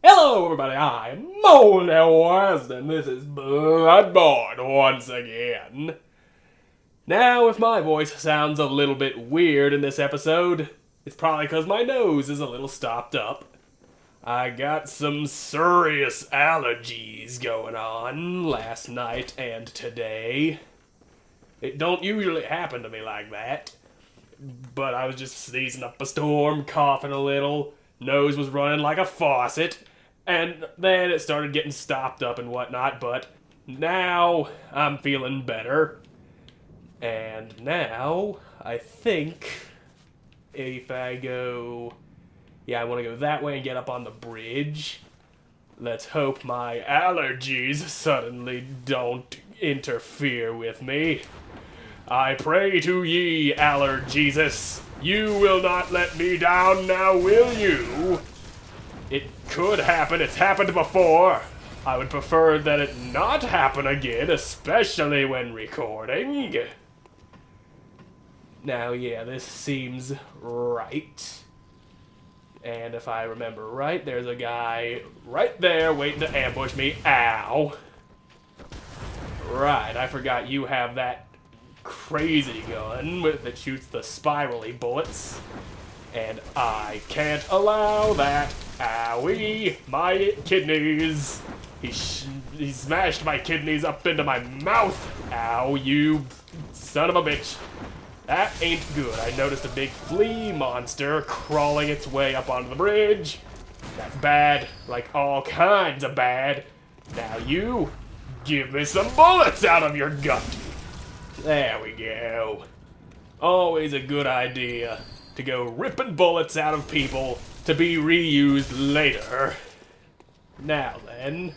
Hello everybody, I'm Moldy, and this is Bloodborne once again. Now, if my voice sounds a little bit weird in this episode, it's probably because my nose is a little stopped up. I got some serious allergies going on last night and today. It don't usually happen to me like that, but I was just sneezing up a storm, coughing a little, nose was running like a faucet, and then it started getting stopped up and whatnot, but now I'm feeling better. And now, I think, if I go... Yeah, I want to go that way and get up on the bridge. Let's hope my allergies suddenly don't interfere with me. I pray to ye, Allergesus. You will not let me down now, will you? It could happen. It's happened before. I would prefer that it not happen again, especially when recording. Now, yeah, this seems right. And if I remember right, there's a guy right there waiting to ambush me. Ow. Right, I forgot you have that crazy gun that shoots the spirally bullets. And I can't allow that. Owie, my kidneys. He smashed my kidneys up into my mouth. Ow, you son of a bitch. That ain't good. I noticed a big flea monster crawling its way up onto the bridge. That's bad, like all kinds of bad. Now you, give me some bullets out of your gut. There we go. Always a good idea to go ripping bullets out of people to be reused later. Now then,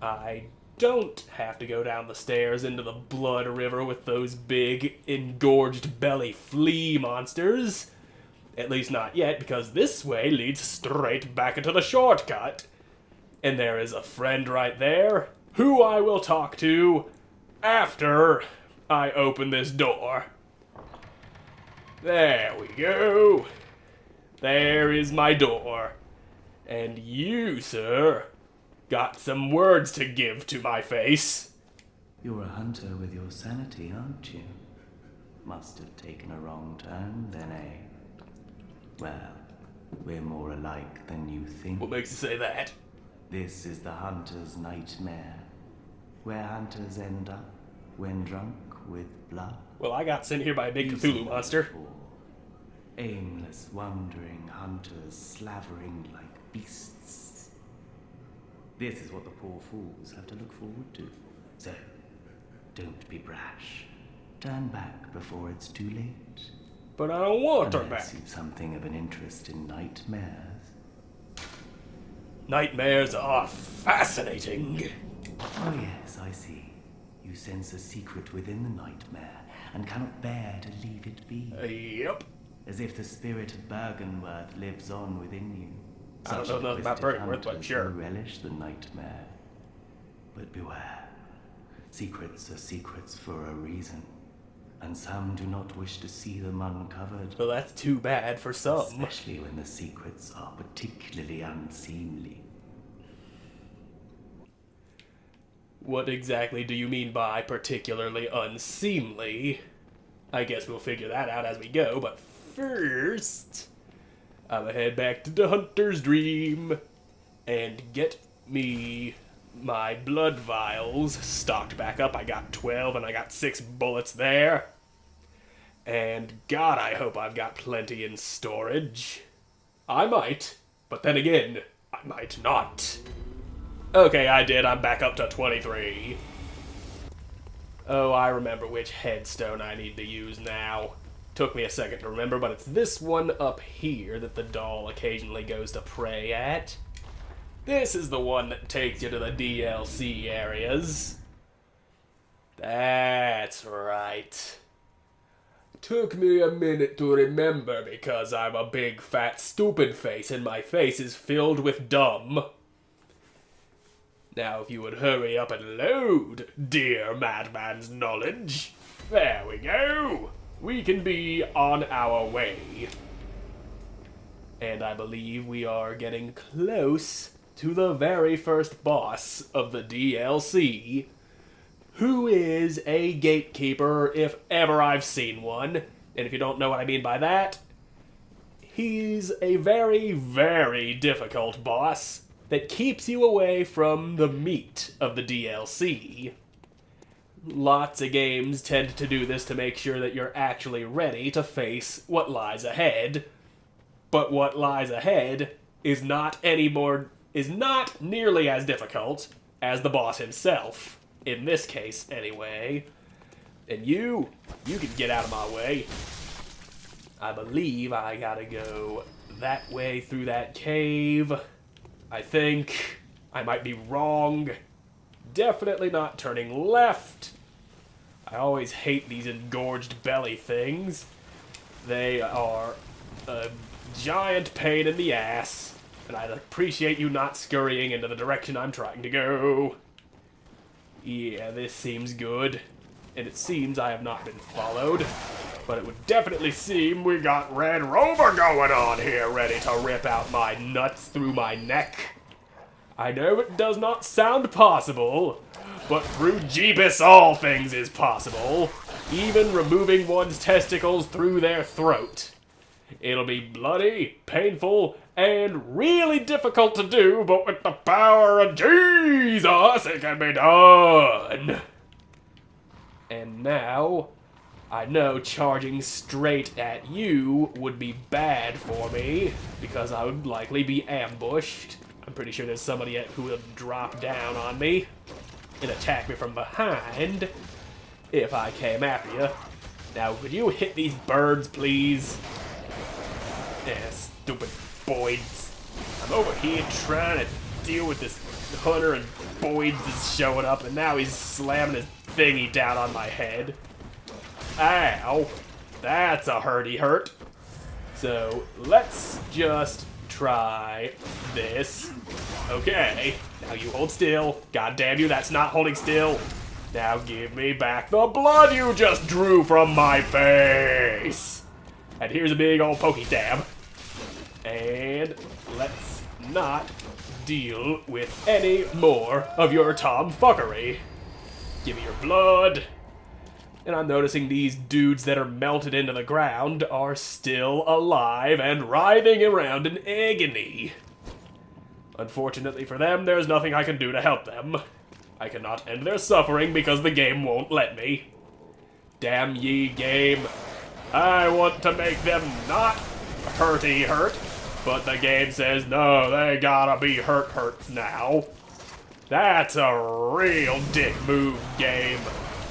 I don't have to go down the stairs into the blood river with those big, engorged belly flea monsters. At least not yet, because this way leads straight back into the shortcut. And there is a friend right there, who I will talk to after I open this door. There we go. There is my door. And you, sir, got some words to give to my face. You're a hunter with your sanity, aren't you? Must have taken a wrong turn then, eh? Well, we're more alike than you think. What makes you say that? This is the hunter's nightmare, where hunters end up when drunk with blood. Well, I got sent here by a big Cthulhu monster. Aimless, wandering hunters slavering like beasts. This is what the poor fools have to look forward to. So, don't be brash. Turn back before it's too late. But I don't want to turn back. Unless you've something of an interest in nightmares. Nightmares are fascinating. Oh yes, I see. You sense a secret within the nightmare and cannot bear to leave it be. Yep. As if the spirit of Bergenworth lives on within you. I don't know nothing about Bergenworth, but sure. Relish the nightmare. But beware. Secrets are secrets for a reason. And some do not wish to see them uncovered. Well, that's too bad for some. Especially when the secrets are particularly unseemly. What exactly do you mean by particularly unseemly? I guess we'll figure that out as we go, but first, I'ma head back to the hunter's dream and get me my blood vials stocked back up. I got 12 and I got 6 bullets there. And God, I hope I've got plenty in storage. I might, but then again, I might not. Okay, I did. I'm back up to 23. Oh, I remember which headstone I need to use now. Took me a second to remember, but it's this one up here that the doll occasionally goes to pray at. This is the one that takes you to the DLC areas. That's right. Took me a minute to remember because I'm a big fat stupid face and my face is filled with dumb. Now if you would hurry up and load, dear madman's knowledge. There we go. We can be on our way. And I believe we are getting close to the very first boss of the DLC, who is a gatekeeper if ever I've seen one. And if you don't know what I mean by that, he's a very, very difficult boss that keeps you away from the meat of the DLC. Lots of games tend to do this to make sure that you're actually ready to face what lies ahead. But what lies ahead is not nearly as difficult as the boss himself. In this case, anyway. And you can get out of my way. I believe I gotta go that way through that cave. I think. I might be wrong. Definitely not turning left. I always hate these engorged belly things. They are a giant pain in the ass, and I'd appreciate you not scurrying into the direction I'm trying to go. Yeah, this seems good, and it seems I have not been followed, but it would definitely seem we got Red Rover going on here, ready to rip out my nuts through my neck. I know it does not sound possible, but through Jeebus all things is possible, even removing one's testicles through their throat. It'll be bloody, painful, and really difficult to do, but with the power of Jesus, it can be done. And now, I know charging straight at you would be bad for me, because I would likely be ambushed. I'm pretty sure there's somebody who will drop down on me and attack me from behind if I came after you. Now, could you hit these birds, please? Yeah, stupid Boyds. I'm over here trying to deal with this hunter, and Boyds is showing up, and now he's slamming his thingy down on my head. Ow. That's a hurt. So, let's just try this. Okay. Now you hold still. God damn you, that's not holding still. Now give me back the blood you just drew from my face. And here's a big old pokey stab. And let's not deal with any more of your tomfuckery. Give me your blood. And I'm noticing these dudes that are melted into the ground are still alive and writhing around in agony. Unfortunately for them, there's nothing I can do to help them. I cannot end their suffering because the game won't let me. Damn ye, game. I want to make them not hurt, but the game says no, they gotta be hurt now. That's a real dick move, game.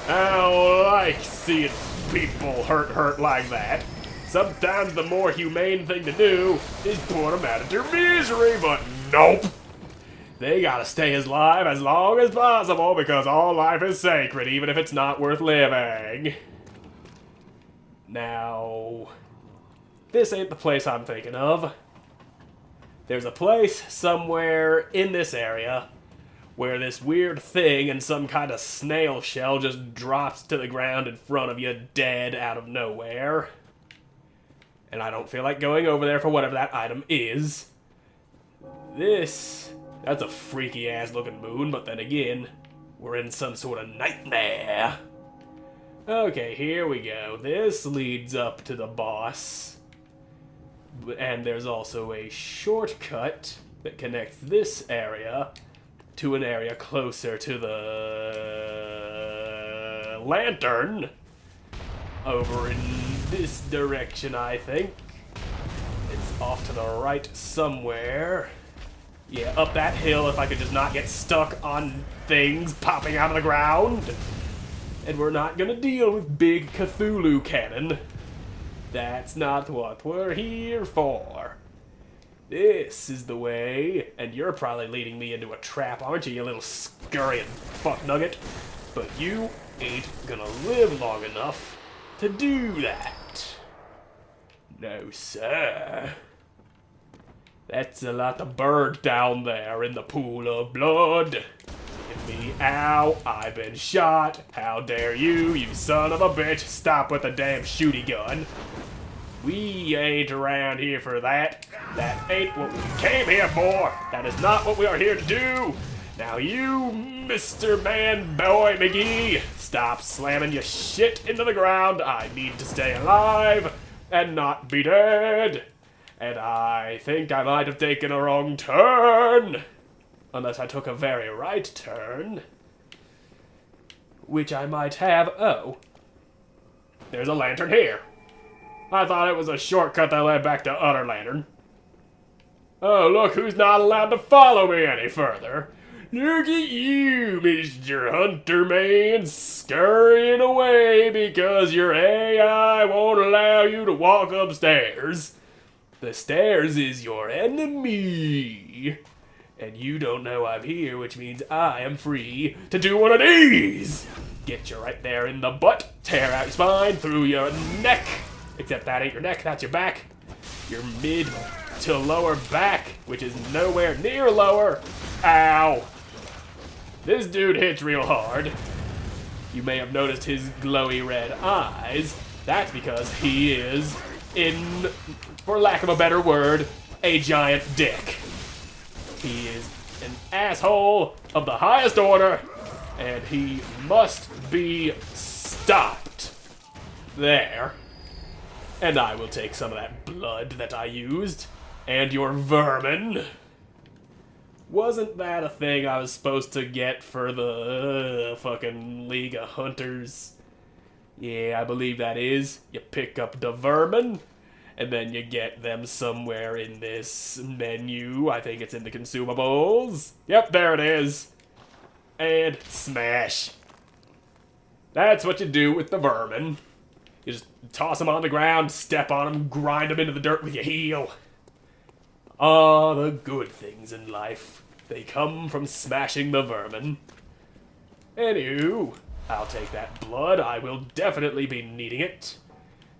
I don't like seeing people hurt like that. Sometimes the more humane thing to do is put them out of their misery, but nope. They gotta stay alive as long as possible because all life is sacred, even if it's not worth living. Now, this ain't the place I'm thinking of. There's a place somewhere in this area where this weird thing in some kind of snail shell just drops to the ground in front of you dead out of nowhere. And I don't feel like going over there for whatever that item is. That's a freaky ass looking moon, but then again, we're in some sort of nightmare. Okay, here we go. This leads up to the boss. And there's also a shortcut that connects this area to an area closer to the lantern. Over in this direction, I think. It's off to the right somewhere. Yeah, up that hill if I could just not get stuck on things popping out of the ground. And we're not gonna deal with big Cthulhu cannon. That's not what we're here for. This is the way, and you're probably leading me into a trap, aren't you, you little scurrying fuck nugget? But you ain't gonna live long enough to do that. No, sir. That's a lot of bird down there in the pool of blood. Give me ow, I've been shot. How dare you, you son of a bitch. Stop with the damn shooty gun. We ain't around here for that. That ain't what we came here for. That is not what we are here to do. Now you, Mr. Man-Boy McGee, stop slamming your shit into the ground. I need to stay alive and not be dead. And I think I might have taken a wrong turn. Unless I took a very right turn. Which I might have. Oh. There's a lantern here. I thought it was a shortcut that led back to Utter Lantern. Oh, look who's not allowed to follow me any further. Look at you, Mr. Hunter Man, scurrying away because your AI won't allow you to walk upstairs. The stairs is your enemy. And you don't know I'm here, which means I am free to do one of these. Get you right there in the butt, tear out your spine, through your neck. Except that ain't your neck, that's your back. Your mid to lower back, which is nowhere near lower. Ow. This dude hits real hard. You may have noticed his glowy red eyes. That's because he is, for lack of a better word, a giant dick. He is an asshole of the highest order, and he must be stopped. There. And I will take some of that blood that I used, and your vermin. Wasn't that a thing I was supposed to get for the fucking League of Hunters? Yeah, I believe that is. You pick up the vermin, and then you get them somewhere in this menu. I think it's in the consumables. Yep, there it is. And smash. That's what you do with the vermin. You just toss them on the ground, step on them, grind them into the dirt with your heel. Ah, the good things in life. They come from smashing the vermin. Anywho, I'll take that blood. I will definitely be needing it.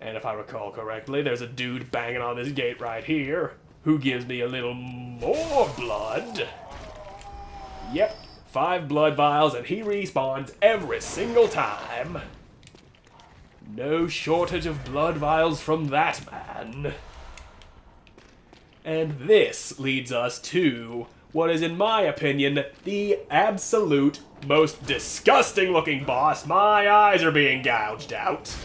And if I recall correctly, there's a dude banging on this gate right here who gives me a little more blood. Yep, 5 blood vials, and he respawns every single time. No shortage of blood vials from that man. And this leads us to what is, in my opinion, the absolute most disgusting looking boss. My eyes are being gouged out.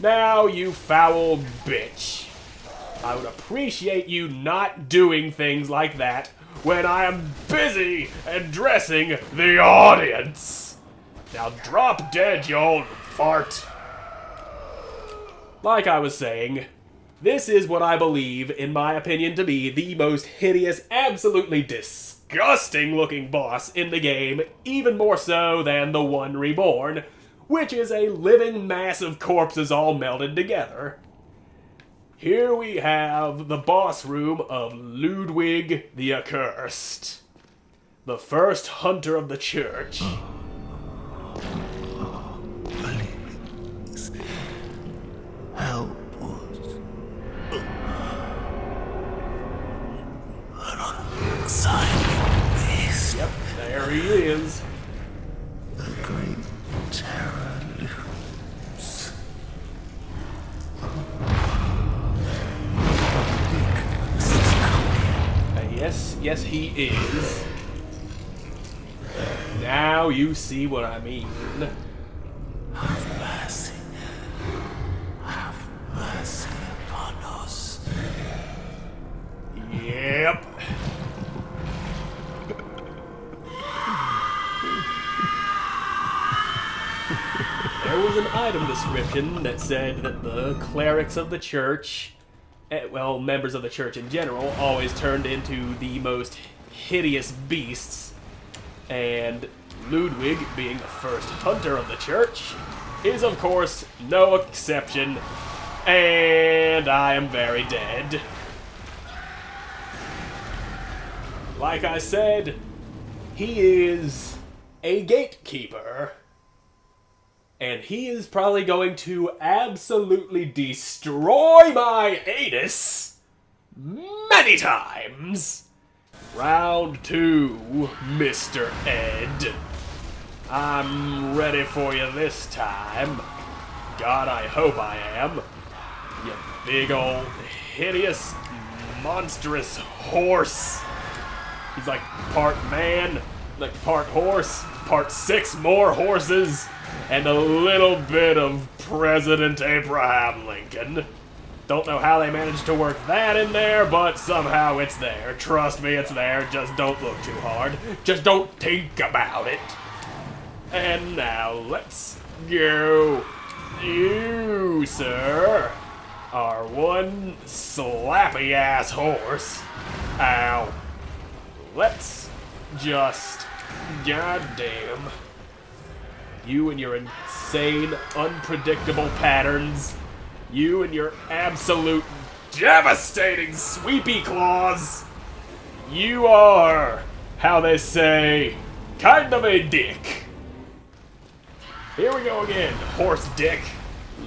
Now, you foul bitch. I would appreciate you not doing things like that when I am busy addressing the audience. Now drop dead, you old fart. Like I was saying, this is what I believe, in my opinion, to be the most hideous, absolutely disgusting looking boss in the game, even more so than the one reborn, which is a living mass of corpses all melded together. Here we have the boss room of Ludwig the Accursed, the first hunter of the church. Please, help us. An unsightly beast. Yep, there he is. The great terror looms. Yes, he is. Now you see what I mean. Have mercy. Have mercy upon us. Yep. There was an item description that said that the clerics of the church, well, members of the church in general, always turned into the most hideous beasts. And Ludwig, being the first hunter of the church, is of course no exception. And I am very dead. Like I said, he is a gatekeeper. And he is probably going to absolutely destroy my anus many times. Round 2, Mr. Ed. I'm ready for you this time. God, I hope I am. big old hideous, monstrous horse. He's like part man, like part horse, part 6 more horses, and a little bit of President Abraham Lincoln. Don't know how they managed to work that in there, but somehow it's there. Trust me, it's there. Just don't look too hard. Just don't think about it. And now let's go. You, sir, are one slappy ass horse. Ow. Let's just, goddamn. You and your insane, unpredictable patterns. You and your absolute devastating sweepy claws. You are, how they say, kind of a dick. Here we go again, horse dick.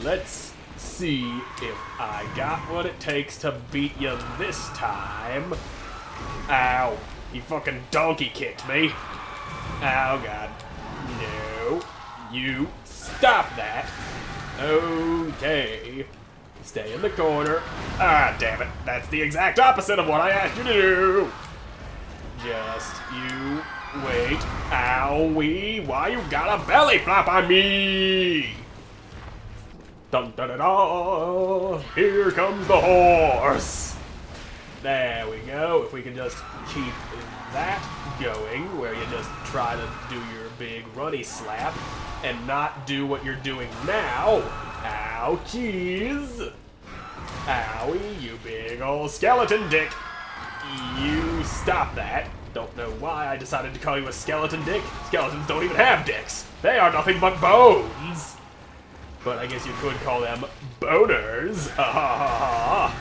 Let's see if I got what it takes to beat you this time. Ow, you fucking donkey kicked me. Oh god. No. You stop that. Okay. Stay in the corner. Ah, damn it. That's the exact opposite of what I asked you to do. Just you wait. Owie. Why you got a belly flop on me? Dun dun dun dun. Here comes the horse. There we go. If we can just keep that going, where you just try to do your big runny slap and not do what you're doing now. Ouchies! Owie, you big old skeleton dick. You stop that. Don't know why I decided to call you a skeleton dick. Skeletons don't even have dicks. They are nothing but bones. But I guess you could call them boners. Ha ha ha ha.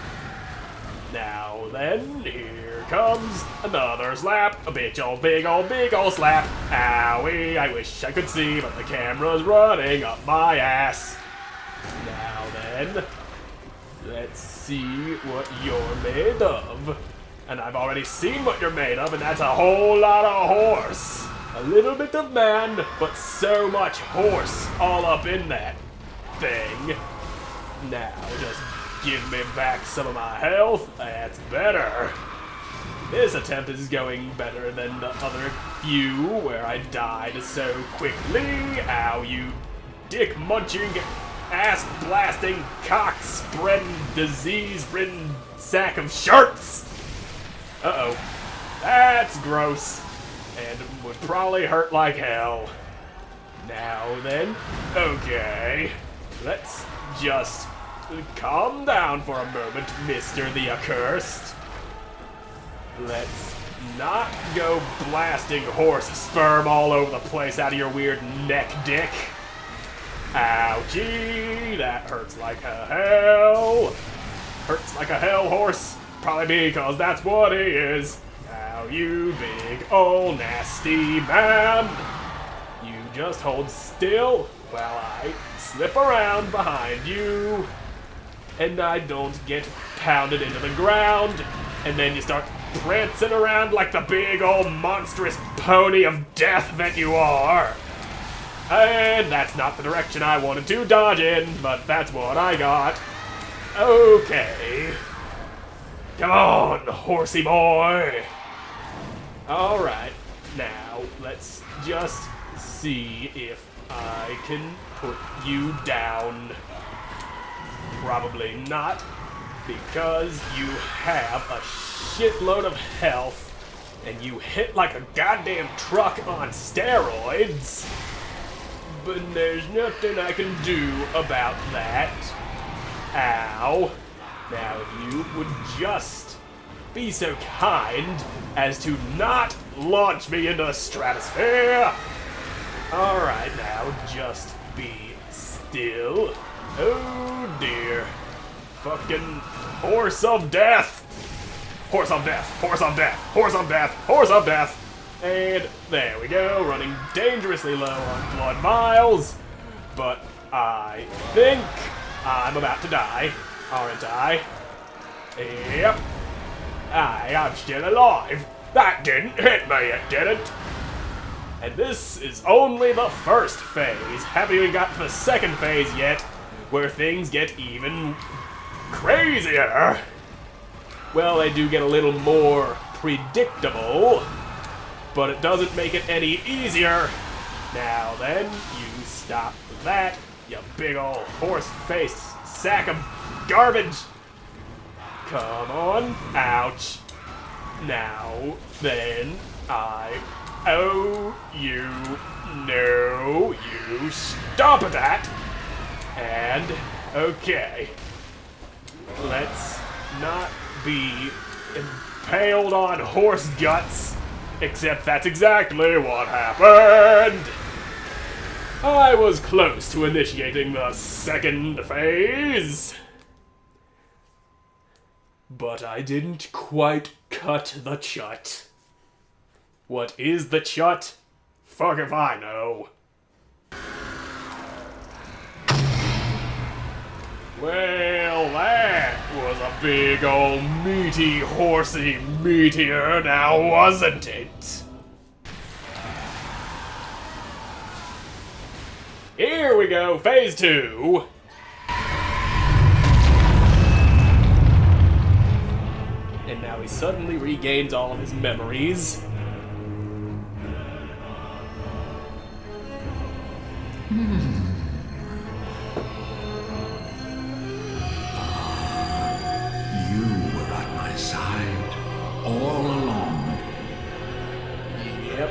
Now then, here comes another slap. A big old slap. Owie, I wish I could see, but the camera's running up my ass. Now then, let's see what you're made of. And I've already seen what you're made of, and that's a whole lot of horse. A little bit of man, but so much horse all up in that thing. Now, just give me back some of my health. That's better. This attempt is going better than the other few where I died so quickly. Ow, you dick-munching, ass-blasting, cock-spreading, disease-ridden sack of shirts! Uh-oh. That's gross. And would probably hurt like hell. Now then, okay. Let's just calm down for a moment, Mr. the Accursed. Let's not go blasting horse sperm all over the place out of your weird neck dick. Ouchie, that hurts like a hell. Hurts like a hell, horse. Probably because that's what he is. Now you big old nasty man. You just hold still while I slip around behind you. And I don't get pounded into the ground. And then you start prancing around like the big old monstrous pony of death that you are. And that's not the direction I wanted to dodge in, but that's what I got. Okay. Come on, horsey boy. Alright, now let's just see if I can put you down. Probably not, because you have a shitload of health, and you hit like a goddamn truck on steroids. But there's nothing I can do about that. Ow. Now, if you would just be so kind as to not launch me into the stratosphere. Alright, now just be still. Oh dear. Fucking horse of death. Horse of death, horse of death, horse of death, horse of death. And there we go, running dangerously low on blood vials. But I think I'm about to die. Aren't I? Yep. I'm still alive. That didn't hit me, it didn't. And this is only the first phase. Haven't even got to the second phase yet, where things get even crazier, well, they do get a little more predictable, but it doesn't make it any easier. Now then, you stop that, you big ol' horse-faced sack of garbage. Come on, ouch. Now then, oh, you, no, you stop at that. And, okay, let's not be impaled on horse guts, except that's exactly what happened. I was close to initiating the second phase, but I didn't quite cut the chut. What is the chut? Fuck if I know. Well, that was a big old meaty horsey meteor now, wasn't it? Here we go, phase 2. And now he suddenly regains all of his memories. You were at my side all along. Yep.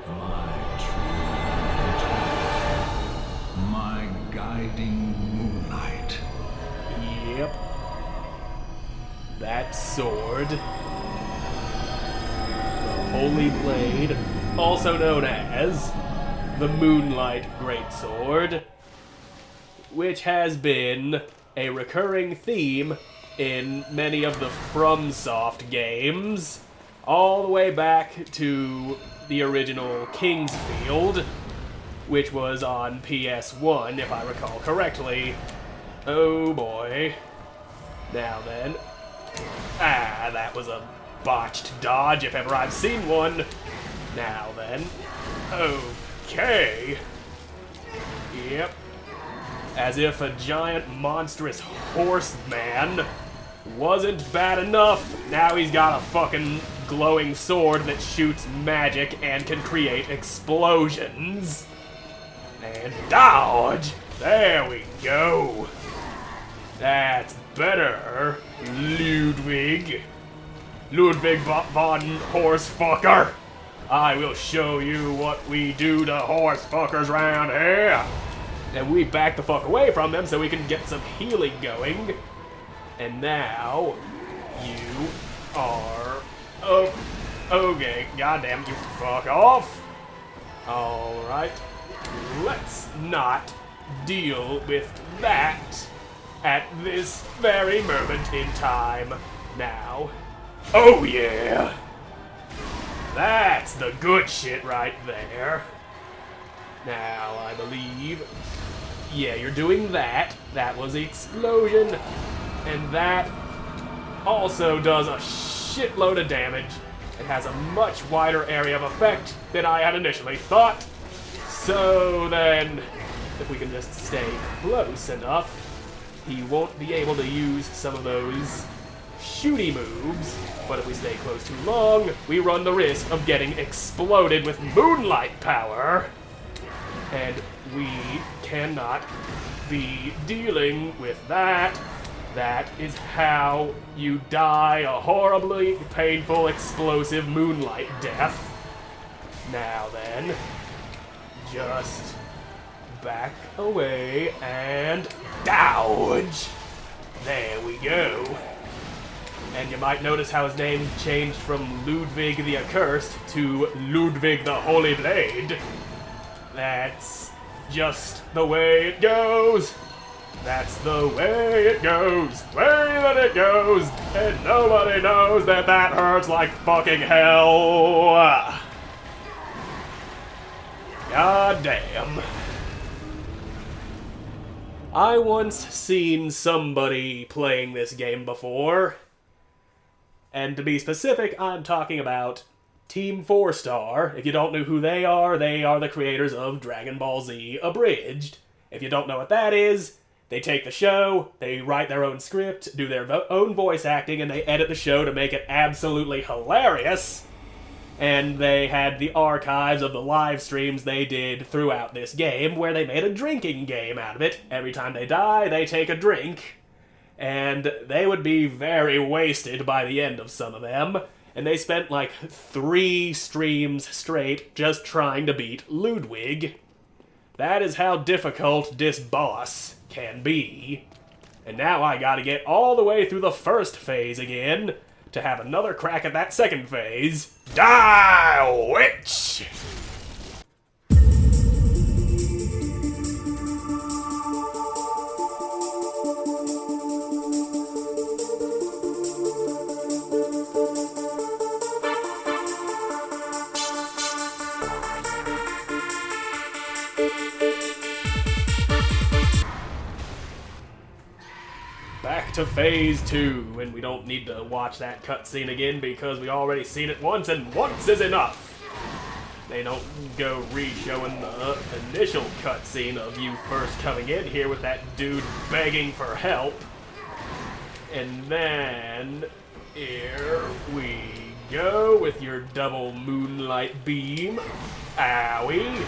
My true my guiding moonlight. Yep. That sword. The Holy Blade, also known as the Moonlight Greatsword, which has been a recurring theme in many of the FromSoft games, all the way back to the original Kingsfield, which was on PS1, if I recall correctly. Oh boy. Now then. Ah, that was a botched dodge if ever I've seen one. Now then. Okay. Yep. As if a giant monstrous horseman wasn't bad enough, now he's got a fucking glowing sword that shoots magic and can create explosions. And dodge! There we go. That's better, Ludwig. Ludwig von Horsefucker. I will show you what we do to horsefuckers round here. And we back the fuck away from them so we can get some healing going. And now, you are... Oh, okay, goddamn, you fuck off. Alright, let's not deal with that at this very moment in time. Now, oh yeah! That's the good shit right there. Now, I believe... Yeah, you're doing that. That was the explosion. And that also does a shitload of damage. It has a much wider area of effect than I had initially thought. So then, if we can just stay close enough, he won't be able to use some of those shooty moves. But if we stay close too long, we run the risk of getting exploded with moonlight power. And we cannot be dealing with that. That is how you die a horribly painful, explosive moonlight death. Now then, just back away and dodge. There we go. And you might notice how his name changed from Ludwig the Accursed to Ludwig the Holy Blade. That's just the way it goes. That's the way it goes. Way that it goes. And nobody knows that that hurts like fucking hell. God damn. I once seen somebody playing this game before. And to be specific, I'm talking about Team 4-Star. If you don't know who they are the creators of Dragon Ball Z Abridged. If you don't know what that is, they take the show, they write their own script, do their own voice acting, and they edit the show to make it absolutely hilarious. And they had the archives of the live streams they did throughout this game, where they made a drinking game out of it. Every time they die, they take a drink. And they would be very wasted by the end of some of them. And they spent like 3 streams straight just trying to beat Ludwig. That is how difficult this boss can be. And now I gotta get all the way through the first phase again to have another crack at that second phase. Die, witch! Back to phase 2, and we don't need to watch that cutscene again because we already seen it once, and once is enough. They don't go re-showing the initial cutscene of you first coming in here with that dude begging for help. And then, here we go with your double moonlight beam. Owie!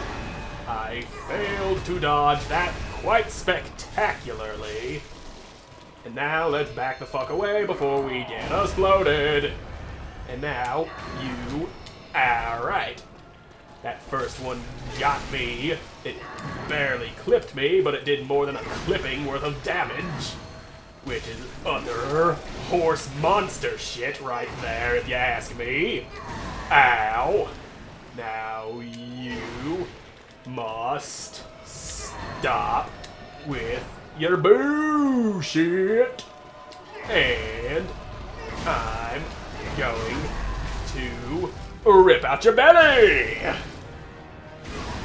I failed to dodge that quite spectacularly. And now let's back the fuck away before we get exploded. And now, you... Alright. That first one got me. It barely clipped me, but it did more than a clipping worth of damage. Which is utter horse monster shit right there, if you ask me. Ow. Now you must stop with your bullshit. And I'm going to rip out your belly.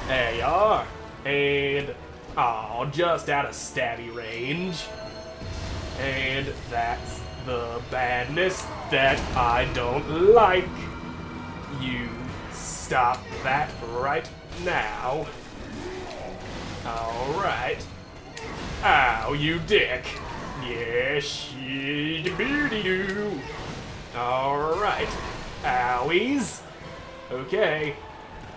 There you are. And, oh, just out of stabby range. And that's the badness that I don't like. You stop that right now. Alright. Ow, you dick. Yes, you. Alright. Owies. Okay.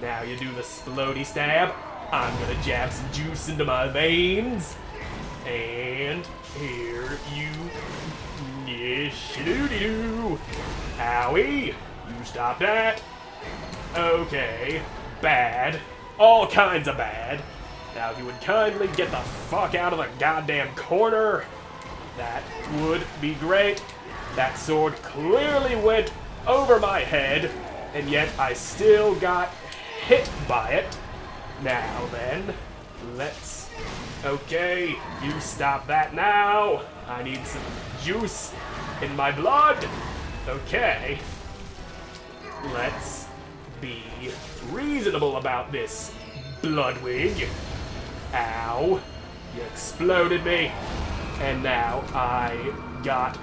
Now you do the splody stab. I'm gonna jab some juice into my veins. And here you... Yes, you. Owie. You stop that. Okay. Bad. All kinds of bad. Now, if you would kindly get the fuck out of the goddamn corner, that would be great. That sword clearly went over my head, and yet I still got hit by it. Now then, let's... Okay, you stop that now. I need some juice in my blood. Okay. Let's be reasonable about this, Ludwig. Ow. You exploded me. And now I got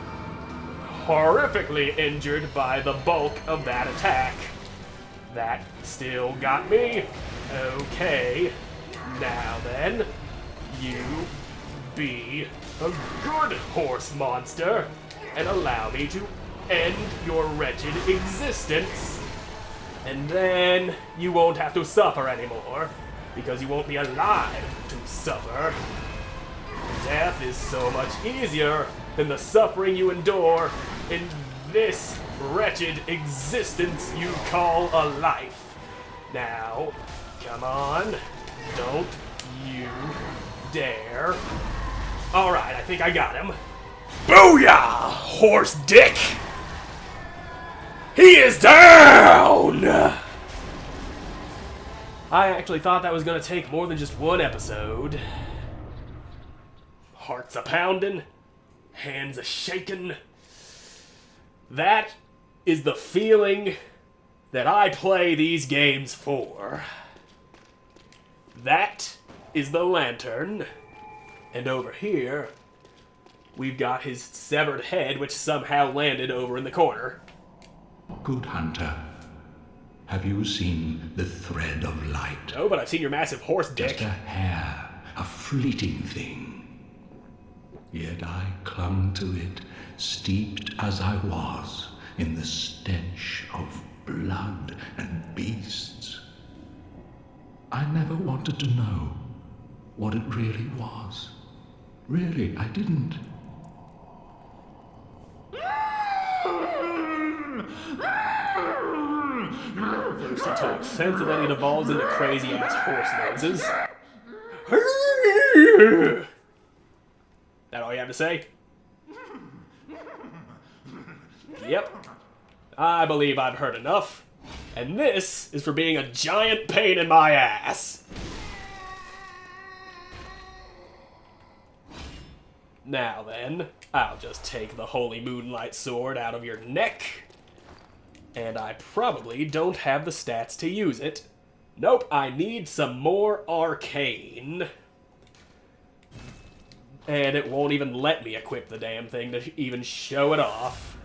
horrifically injured by the bulk of that attack. That still got me. Okay. Now then, you be a good horse monster and allow me to end your wretched existence. And then you won't have to suffer anymore, because you won't be alive to suffer. Death is so much easier than the suffering you endure in this wretched existence you call a life. Now, come on, don't you dare. Alright, I think I got him. Booyah, horse dick! He is down! I actually thought that was gonna take more than just one episode. Hearts a pounding, hands a shaking. That is the feeling that I play these games for. That is the lantern. And over here, we've got his severed head, which somehow landed over in the corner. Good hunter, have you seen the thread of light? No, but I've seen your massive horse dick. Just a hair a fleeting thing. Yet I clung to it, steeped as I was in the stench of blood and beasts. I never wanted to know what it really was. Really, I didn't. First he talks sense and then it evolves into crazy-ass horse noises. That all you have to say? Yep. I believe I've heard enough. And this is for being a giant pain in my ass. Now then, I'll just take the Holy Moonlight Sword out of your neck. And I probably don't have the stats to use it. Nope, I need some more arcane. And it won't even let me equip the damn thing to even show it off.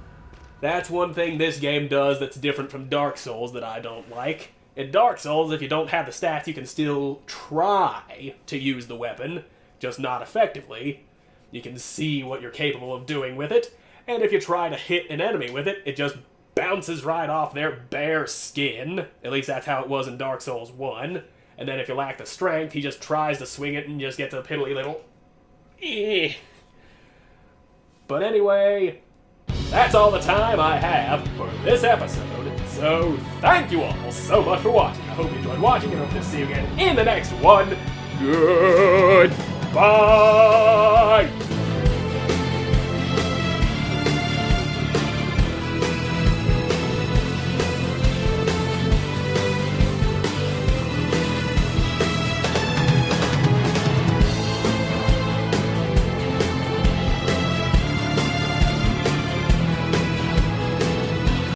That's one thing this game does that's different from Dark Souls that I don't like. In Dark Souls, if you don't have the stats, you can still try to use the weapon, just not effectively. You can see what you're capable of doing with it, and if you try to hit an enemy with it, it just bounces right off their bare skin. At least that's how it was in Dark Souls 1. And then if you lack the strength, he just tries to swing it and just gets a piddly little... But anyway, that's all the time I have for this episode. So thank you all so much for watching. I hope you enjoyed watching and hope to see you again in the next one. Goodbye!